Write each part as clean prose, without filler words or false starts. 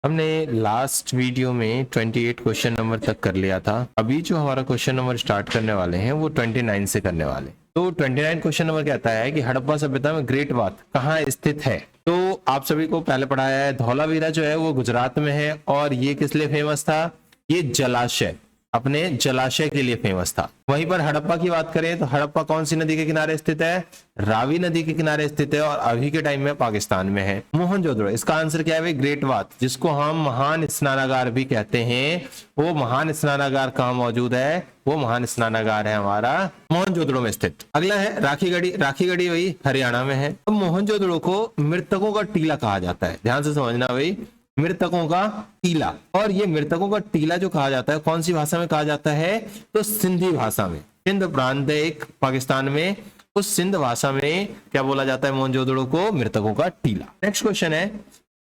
हमने last video में 28 question number तक कर लिया था। अभी जो हमारा क्वेश्चन नंबर स्टार्ट करने वाले हैं वो 29 से करने वाले। तो 29 क्वेश्चन नंबर कहता है कि हड़प्पा सभ्यता में ग्रेट बाथ कहाँ स्थित है। तो आप सभी को पहले पढ़ाया है, धौलावीरा जो है वो गुजरात में है और ये किस लिए फेमस था, ये जलाशय, अपने जलाशय के लिए फेमस था। वहीं पर हड़प्पा की बात करें तो हड़प्पा कौन सी नदी के किनारे स्थित है, रावी नदी के किनारे स्थित है और अभी के टाइम में पाकिस्तान में है। मोहनजोदड़ो, इसका आंसर क्या है भाई, ग्रेट बाथ, जिसको हम महान स्नानागार भी कहते हैं। वो महान स्नानागार कहाँ मौजूद है, वो महान स्नानागार है हमारा मोहनजोदड़ो में स्थित। अगला है राखीगढ़ी। राखीगढ़ी वही हरियाणा में है। अब मोहनजोदड़ो को मृतकों का टीला कहा जाता है, ध्यान से समझना भाई, मृतकों का टीला। और ये मृतकों का टीला जो कहा जाता है कौन सी भाषा में कहा जाता है, तो सिंधी भाषा में। सिंध प्रांत एक पाकिस्तान में, उस सिंध भाषा में क्या बोला जाता है, मोहनजोदड़ो को मृतकों का टीला। नेक्स्ट क्वेश्चन है,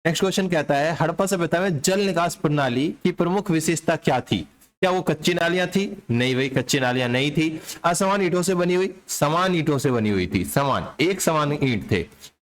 नेक्स्ट क्वेश्चन कहता है हड़प्पा सभ्यता में जल निकास प्रणाली की प्रमुख विशेषता क्या थी। क्या वो कच्ची नालियां थी, नहीं भाई कच्ची नालियां नहीं थी। असमान ईंटों से बनी हुई, समान ईंटों से बनी हुई थी, समान एक समान ईंट थे,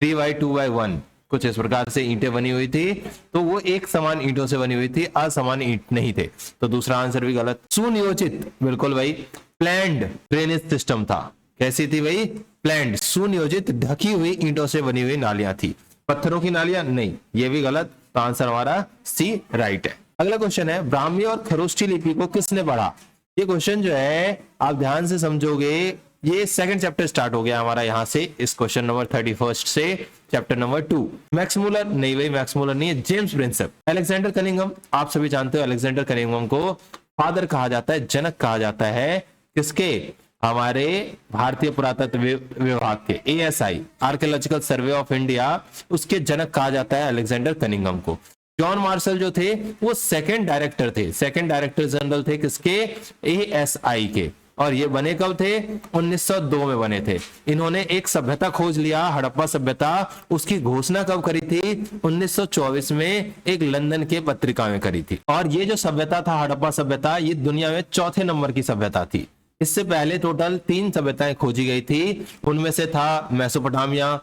3x2x1 कुछ इस प्रकार से ईंटें बनी हुई थी, तो वो एक समान ईंटों से बनी हुई थी, असमान ईंट नहीं थे। तो दूसरा आंसर भी गलत। सुनियोजित, बिल्कुल भाई, प्लैंड ड्रेनेज सिस्टम था। कैसी थी भाई, प्लैंड, सुनियोजित ढकी हुई ईंटों से बनी हुई नालियां थी। पत्थरों की नालियां नहीं, ये भी गलत। तो आंसर हमारा सी राइट है। अगला क्वेश्चन है ब्राह्मी और खरोष्ठी लिपि को किसने पढ़ा। ये क्वेश्चन जो है आप ध्यान से समझोगे, ये सेकंड चैप्टर स्टार्ट हो गया हमारा यहाँ से, इस क्वेश्चन नंबर 31 से चैप्टर नंबर 2। मैक्स मूलर, नहीं भाई मैक्स मूलर नहीं है, जेम्स प्रिंसेप। अलेक्जेंडर कनिंघम, आप सभी जानते हो अलेक्जेंडर कनिंघम को फादर कहा जाता है, जनक कहा जाता है किसके, हमारे भारतीय पुरातत्व विभाग के, ASI archaeological survey of India, उसके जनक कहा जाता है अलेक्जेंडर कनिंघम को। जॉन मार्शल जो थे वो सेकंड डायरेक्टर थे, सेकंड डायरेक्टर जनरल थे किसके, ASI के। और ये बने कब थे, 1902 में बने थे। इन्होंने एक सभ्यता खोज लिया, हड़प्पा सभ्यता, उसकी घोषणा कब करी थी, 1924 में एक लंदन के पत्रिका में करी थी। और ये जो सभ्यता था हड़प्पा सभ्यता, ये दुनिया में चौथे नंबर की सभ्यता थी। इससे पहले टोटल 3 सभ्यताएं खोजी गई थी, उनमें से था मेसोपोटामिया,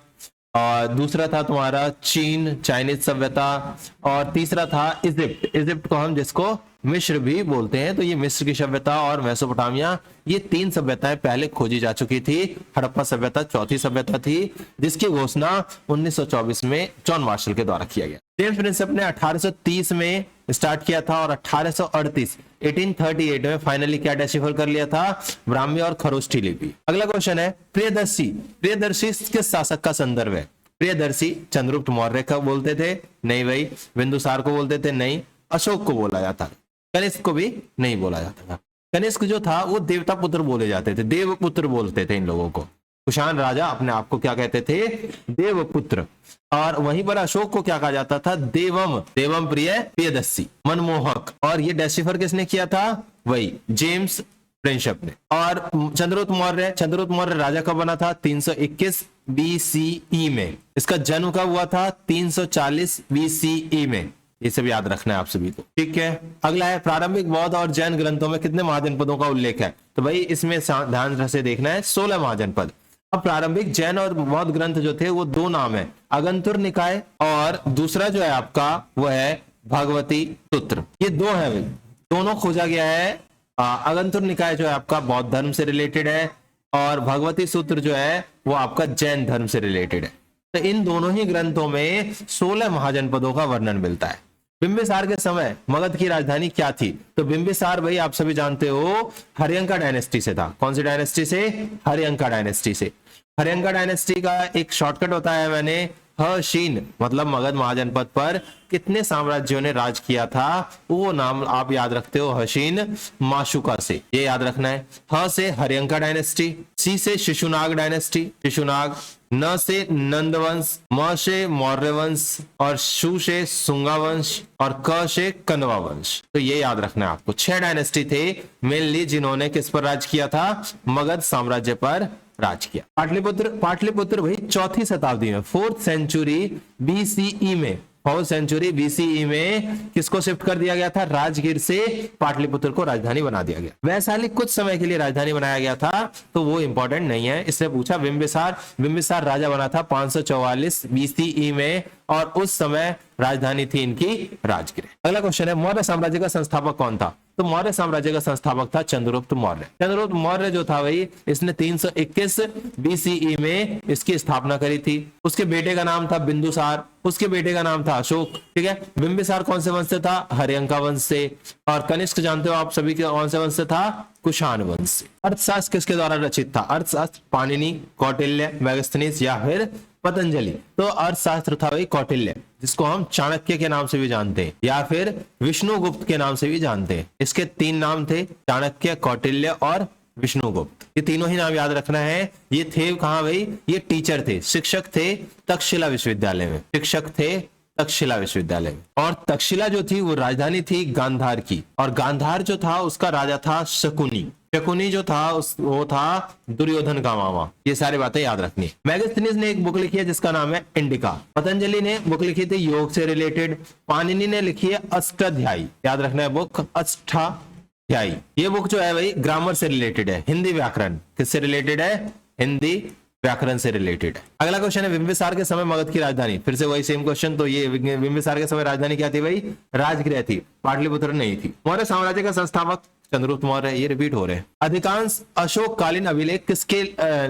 और दूसरा था तुम्हारा चीन, चाइनीज सभ्यता, और तीसरा था इजिप्ट। इजिप्ट को हम जिसको मिस्र भी बोलते हैं, तो ये मिस्र की सभ्यता और मेसोपोटामिया, ये 3 सभ्यताएं पहले खोजी जा चुकी थी। हड़प्पा सभ्यता चौथी सभ्यता थी, जिसकी घोषणा 1924 में जॉन मार्शल के द्वारा किया गया। जेम्स प्रिंसेप ने 1830 में स्टार्ट किया था और 1838 में फाइनली क्या डेसिफर कर लिया था, ब्राह्मी और खरोष्ठी लिपि। अगला क्वेश्चन है प्रियदर्शी। प्रियदर्शी किस शासक का संदर्भ है। प्रियदर्शी चंद्रगुप्त मौर्य का बोलते थे, नहीं भाई। बिंदुसार को बोलते थे, नहीं। अशोक को बोला जाता था, कनिष्क को भी नहीं बोला जाता था। कनिष्क जो था वो देवता पुत्र बोले जाते थे, देवपुत्र बोलते थे इन लोगों को। कुषाण राजा अपने आप को क्या कहते थे, देवपुत्र। और वहीं पर अशोक को क्या कहा जाता था, देवम, देवम प्रिय, प्रियदर्शी, मनमोहक। और ये डेसिफर किसने किया था, वही जेम्स प्रिंसेप ने। और चंद्रगुप्त मौर्य, चंद्रगुप्त मौर्य राजा कब बना था, 321 BCE में। इसका जन्म कब हुआ था, 340 BCE में। ये सब याद रखना है आप सभी को, ठीक है। अगला है प्रारंभिक बौद्ध और जैन ग्रंथों में कितने महाजनपदों का उल्लेख है। तो भाई इसमें ध्यान से देखना है, 16 महाजनपद। अब प्रारंभिक जैन और बौद्ध ग्रंथ जो थे वो 2 नाम है, अगंतुर निकाय और दूसरा जो है आपका वो है भगवती सूत्र। ये 2 है भाई, दोनों खोजा गया है। अगंतुर निकाय जो है आपका बौद्ध धर्म से रिलेटेड है और भगवती सूत्र जो है वो आपका जैन धर्म से रिलेटेड है। तो इन दोनों ही ग्रंथों में 16 महाजनपदों का वर्णन मिलता है। बिंबिसार के समय मगध की राजधानी क्या थी। तो बिंबिसार भाई आप सभी जानते हो हर्यंका डायनेस्टी से था। कौन सी डायनेस्टी से, हर्यंका डायनेस्टी से। हर्यंका डायनेस्टी का एक शॉर्टकट होता है मैंने, हशीन, मतलब मगध महाजनपद पर कितने साम्राज्यों ने राज किया था, वो नाम आप याद रखते हो, हशीन माशुका से, ये याद रखना है। ह से हर्यंका डायनेस्टी, सी से शिशुनाग डायनेस्टी, शिशुनाग, न से नंद वंश, म से मौर्य वंश और शु से सुंगा वंश और क से कनवा वंश। तो ये याद रखना है आपको। 6 डायनेस्टी थे मेनली जिन्होंने किस पर राज किया था, मगध साम्राज्य पर राज किया। पाटलिपुत्र, पाटलिपुत्र भाई 4वीं शताब्दी में, 4th century BCE में, 4th century BCE में किसको शिफ्ट कर दिया गया था, राजगीर से पाटलिपुत्र को राजधानी बना दिया गया। वैशाली कुछ समय के लिए राजधानी बनाया गया था, तो वो इंपॉर्टेंट नहीं है। इससे पूछा बिंबिसार, बिंबिसार राजा बना था 544 BCE में और उस समय राजधानी थी इनकी राजगृह। अगला क्वेश्चन है मौर्य साम्राज्य का संस्थापक कौन था? तो मौर्य साम्राज्य का संस्थापक था चंद्रगुप्त मौर्य। चंद्रगुप्त मौर्य जो था भाई, इसने 321 बीसीई में इसकी स्थापना करी थी। उसके बेटे का नाम था बिंदुसार, उसके बेटे का नाम था अशोक, ठीक है। बिंबिसार कौन से वंश से था? हर्यंका वंश से। और कनिष्क जानते हो आप सभी के कौन से वंश से था? कुषाण वंश से। अर्थशास्त्र किसके द्वारा रचित था? अर्थशास्त्र पाणिनि, कौटिल्य, मेगास्थनीज या फिर पतंजलि। तो अर्थशास्त्र था भाई कौटिल्य, जिसको हम चाणक्य के नाम से भी जानते हैं या फिर विष्णुगुप्त के नाम से भी जानते हैं। इसके 3 नाम थे, चाणक्य, कौटिल्य और विष्णुगुप्त। ये तीनों ही नाम याद रखना है। ये थे कहाँ भाई? ये टीचर थे, शिक्षक थे तक्षशिला विश्वविद्यालय में, शिक्षक थे तक्षशिला विश्वविद्यालय में। और तक्षशिला जो थी वो राजधानी थी गांधार की, और गांधार जो था उसका राजा था शकुनी। शकुनी जो था वो था दुर्योधन का मामा। ये सारी बातें याद रखनी है। मेगास्थनीज ने एक बुक लिखी है जिसका नाम है इंडिका। पतंजलि ने बुक लिखी थी योग से रिलेटेड। पाणिनि ने लिखी है अष्टाध्यायी, याद रखना है बुक अष्टाध्यायी। ये बुक जो है भाई ग्रामर से रिलेटेड है, हिंदी व्याकरण। किससे रिलेटेड है? हिंदी व्याकरण से रिलेटेड है। अगला क्वेश्चन है बिंबिसार के समय मगध की राजधानी। फिर से वही सेम क्वेश्चन। तो ये बिंबिसार के समय राजधानी क्या थी भाई? राजगृह थी, पाटलिपुत्र नहीं थी। मौर्य साम्राज्य का संस्थापक चंद्रगुप्त मौर्य। ये रिपीट हो रहे हैं। अधिकांश अशोककालीन अभिलेख किसके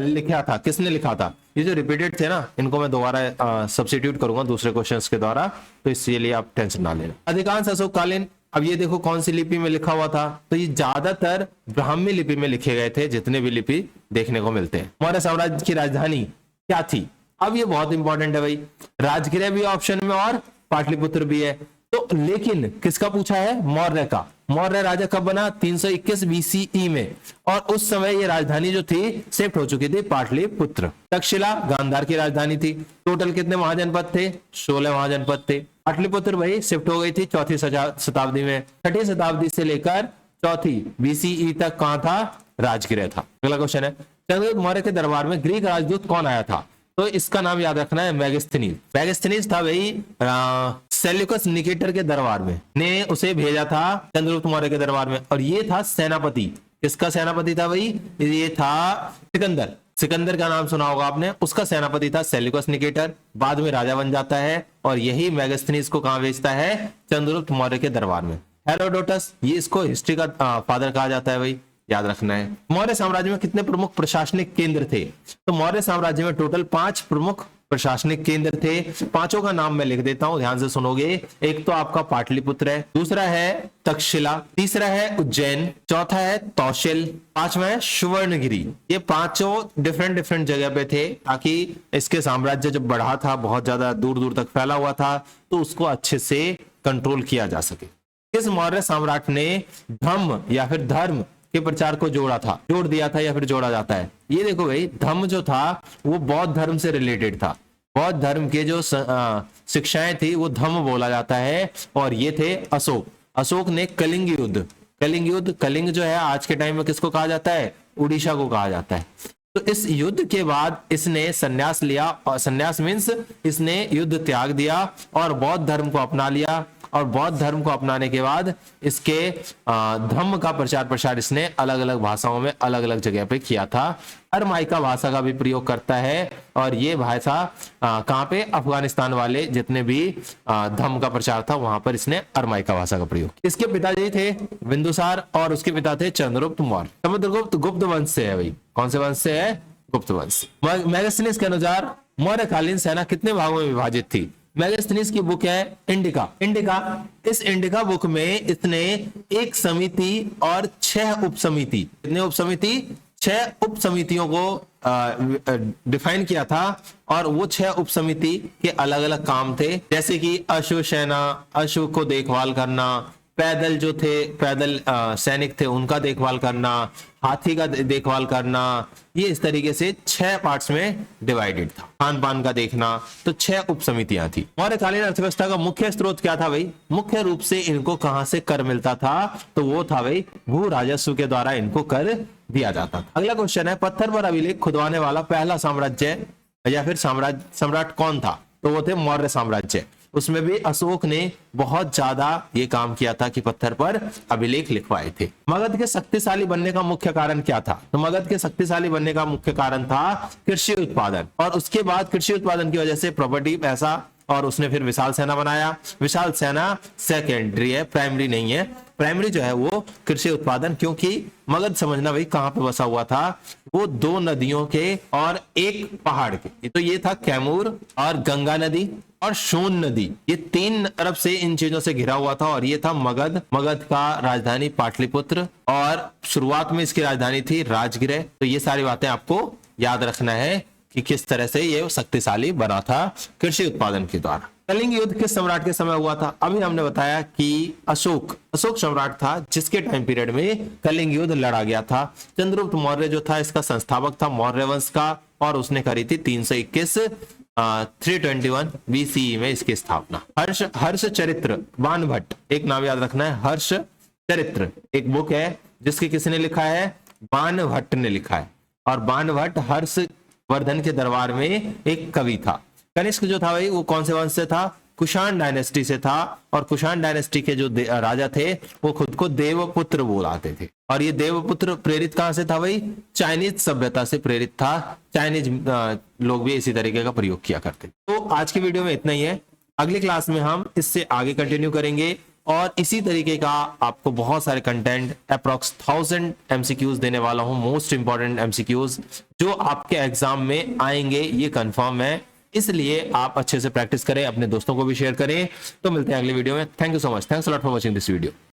लिखा था? किसने लिखा था? ये जो रिपीटेड थे ना, इनको मैं दोबारा सब्स्टिट्यूट करूंगा दूसरे क्वेश्चंस के द्वारा, तो इसलिए आप टेंशन ना लेना। अधिकांश अशोककालीन, अब ये देखो कौन सी लिपि में लिखा हुआ था? तो ये ज्यादातर ब्राह्मी लिपि में लिखे गए थे, जितने भी लिपि देखने को मिलते हैं। मौर्य साम्राज्य की राजधानी क्या थी? अब ये बहुत इंपॉर्टेंट है भाई, राजगृह भी ऑप्शन में और पाटलिपुत्र भी है। तो लेकिन किसका पूछा है? मौर्य का। मौर्य राजा कब बना? 321 बीसीई में, और उस समय ये राजधानी जो थी शिफ्ट हो चुकी थी पाटलिपुत्र। तक्षशिला गांधार की राजधानी थी। टोटल कितने महाजनपद थे? 16 महाजनपद थे। पाटलिपुत्र भाई शिफ्ट हो गई थी 4वीं शताब्दी में। 6वीं शताब्दी से लेकर 4वीं बीसीई तक कहां था? राजगृह था। अगला क्वेश्चन है चंद्रगुप्त मौर्य के दरबार में ग्रीक राजदूत कौन आया था? तो इसका नाम याद रखना है मेगास्थनीज। मेगास्थनीज था भाई सेल्यूकस निकेटर के दरबार में, ने उसे भेजा था चंद्रगुप्त मौर्य के दरबार में, और ये था सेनापति। किसका सेनापति था भाई? ये था सिकंदर। सिकंदर का नाम सुना होगा आपने। उसका सेनापति था सेल्यूकस निकेटर, बाद में राजा बन जाता है, और यही मेगास्थनीज को कहां भेजता है? चंद्रगुप्त मौर्य के दरबार में। हेरोडोटस, ये इसको हिस्ट्री का फादर कहा जाता है भाई, याद रखना है। मौर्य साम्राज्य में कितने प्रमुख प्रशासनिक केंद्र थे? तो मौर्य साम्राज्य में टोटल 5 प्रमुख प्रशासनिक केंद्र थे। पांचों का नाम मैं लिख देता हूं, ध्यान से सुनोगे। एक तो आपका पाटलिपुत्र है, दूसरा है तक्षशिला, तीसरा है उज्जैन, चौथा है तौशिल, पांचवा है सुवर्णगिरी। ये पांचों डिफरेंट जगह पे थे, ताकि इसके साम्राज्य जब बढ़ा था, बहुत ज्यादा दूर दूर तक फैला हुआ था, तो उसको अच्छे से कंट्रोल किया जा सके। इस मौर्य सम्राट ने धम्म या फिर धर्म के प्रचार को जोड़ दिया था या फिर जोड़ा जाता है। ये देखो भाई, धम्म जो था वो बौद्ध धर्म से रिलेटेड था। बौद्ध धर्म के जो शिक्षाएं थी वो धम्म बोला जाता है, और ये थे अशोक। अशोक ने कलिंग युद्ध, कलिंग जो है आज के टाइम में किसको कहा जाता है? उड़ीसा को कहा जाता है। तो इस युद्ध के बाद इसने संन्यास लिया, और संन्यास मीन्स इसने युद्ध त्याग दिया और बौद्ध धर्म को अपना लिया। और बौद्ध धर्म को अपनाने के बाद इसके धम्म का प्रचार प्रसार इसने अलग अलग भाषाओं में अलग अलग जगह पे किया था। अरमाइका भाषा का भी प्रयोग करता है, और ये भाषा कहाँ पे? अफगानिस्तान वाले जितने भी धम्म का प्रचार था वहां पर इसने अरमाइका भाषा का प्रयोग। इसके पिताजी थे बिंदुसार और उसके पिता थे चंद्रगुप्त मौर्य। समुद्रगुप्त गुप्त वंश से है भाई। कौन से वंश से है? गुप्त वंश। मेगास्थनीज के अनुसार मौर्यकालीन सेना कितने भागों में विभाजित थी? मेगास्थनीज की बुक है इंडिका। इस इंडिका बुक में इसने एक समिति और 6 उपसमिति, कितने उपसमिति? 6 उपसमितियों को डिफाइन किया था, और वो 6 उपसमिति के अलग अलग काम थे, जैसे कि अश्व सेना, अश्व को देखभाल करना, पैदल जो थे, पैदल सैनिक थे उनका देखभाल करना, हाथी का देखभाल करना। ये इस तरीके से 6 पार्ट्स में डिवाइडेड था। खान पान का देखना, तो 6 उपसमितियां थी। मौर्यकालीन अर्थव्यवस्था का मुख्य स्रोत क्या था भाई? मुख्य रूप से इनको कहां से कर मिलता था? तो वो था भाई भू राजस्व के द्वारा इनको कर दिया जाता था। अगला क्वेश्चन है पत्थर पर अभिलेख खुदवाने वाला पहला साम्राज्य या फिर सम्राट कौन था? तो वो थे मौर्य साम्राज्य। उसमें भी अशोक ने बहुत ज्यादा ये काम किया था कि पत्थर पर अभिलेख लिखवाए थे। मगध के शक्तिशाली बनने का मुख्य कारण क्या था? तो मगध के शक्तिशाली बनने का मुख्य कारण था कृषि उत्पादन, और उसके बाद कृषि उत्पादन की वजह से प्रॉपर्टी, पैसा और उसने फिर विशाल सेना बनाया। विशाल सेना सेकेंडरी है, प्राइमरी नहीं है। प्राइमरी जो है वो कृषि उत्पादन, क्योंकि मगध समझना भाई कहां पे बसा हुआ था, वो 2 नदियों के और एक पहाड़ के। तो ये था कैमूर और गंगा नदी और सोन नदी, ये 3 अरब से इन चीजों से घिरा हुआ था। और ये था मगध। मगध का राजधानी पाटलिपुत्र और शुरुआत में इसकी राजधानी थी राजगृह। तो ये सारी बातें आपको याद रखना है कि किस तरह से ये शक्तिशाली बना था कृषि उत्पादन के द्वारा। कलिंग युद्ध किस सम्राट के समय हुआ था? अभी हमने बताया कि अशोक सम्राट था जिसके टाइम पीरियड में कलिंग युद्ध लड़ा गया था। चंद्रगुप्त मौर्य जो था इसका संस्थापक था मौर्य वंश का, और उसने करी थी 321 बीसीई में इसकी स्थापना। हर्ष चरित्र बाणभट्ट, एक नाम याद रखना है, हर्ष चरित्र एक बुक है जिसके किसने लिखा है? बाणभट्ट ने लिखा है। और बाणभट्ट हर्षवर्धन के दरबार में एक कवि था। कनिष्क जो था भाई वो कौन से वंश से था? कुषाण डायनेस्टी से था। और कुषाण डायनेस्टी के जो राजा थे वो खुद को देवपुत्र बुलाते थे। और ये देवपुत्र प्रेरित कहां से था भाई? चाइनीज सभ्यता से प्रेरित था। चाइनीज लोग भी इसी तरीके का प्रयोग किया करते। तो आज की वीडियो में इतना ही है। अगली क्लास में हम इससे आगे कंटिन्यू करेंगे और इसी तरीके का आपको बहुत सारे कंटेंट अप्रॉक्स 1000 एमसीक्यूज देने वाला हूं, मोस्ट इंपॉर्टेंट एमसीक्यूज जो आपके एग्जाम में आएंगे, ये कंफर्म है। इसलिए आप अच्छे से प्रैक्टिस करें, अपने दोस्तों को भी शेयर करें। तो मिलते हैं अगली वीडियो में। Thank you so much, thanks a lot for watching this video.